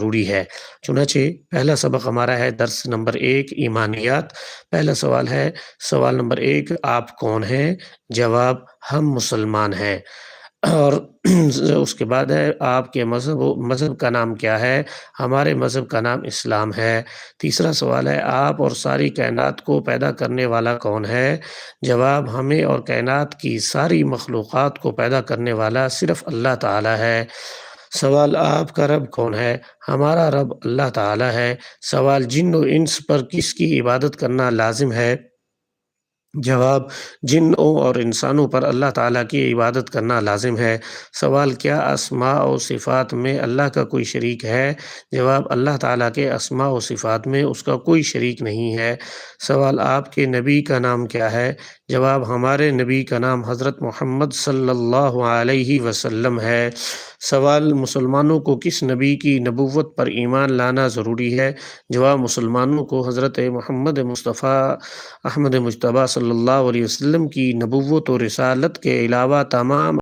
ضروری ہے۔ چنانچہ پہلا سبق ہمارا ہے درس نمبر 1 ایمانیات۔ پہلا سوال ہے، سوال نمبر 1، آپ کون ہیں؟ جواب، ہم مسلمان ہیں۔ اور اس کے بعد ہے، آپ کے مذہب کا نام کیا ہے؟ ہمارے مذہب کا نام اسلام ہے۔ تیسرا سوال ہے، آپ اور ساری کائنات کو پیدا کرنے والا کون ہے؟ جواب، ہمیں اور کائنات کی ساری مخلوقات کو پیدا کرنے والا صرف اللہ تعالیٰ ہے۔ سوال، آپ کا رب کون ہے؟ ہمارا رب اللہ تعالیٰ ہے۔ سوال، جن و انس پر کس کی عبادت کرنا لازم ہے؟ جواب، جنوں اور انسانوں پر اللہ تعالیٰ کی عبادت کرنا لازم ہے۔ سوال، کیا اسماء و صفات میں اللہ کا کوئی شریک ہے؟ جواب، اللہ تعالیٰ کے اسماء و صفات میں اس کا کوئی شریک نہیں ہے۔ سوال، آپ کے نبی کا نام کیا ہے؟ جواب، ہمارے نبی کا نام حضرت محمد صلی اللہ علیہ وسلم ہے۔ سوال، مسلمانوں کو کس نبی کی نبوت پر ایمان لانا ضروری ہے؟ جواب، مسلمانوں کو حضرت محمد مصطفیٰ احمد مجتبیٰ صلی اللہ علیہ وسلم کی نبوت و رسالت کے علاوہ تمام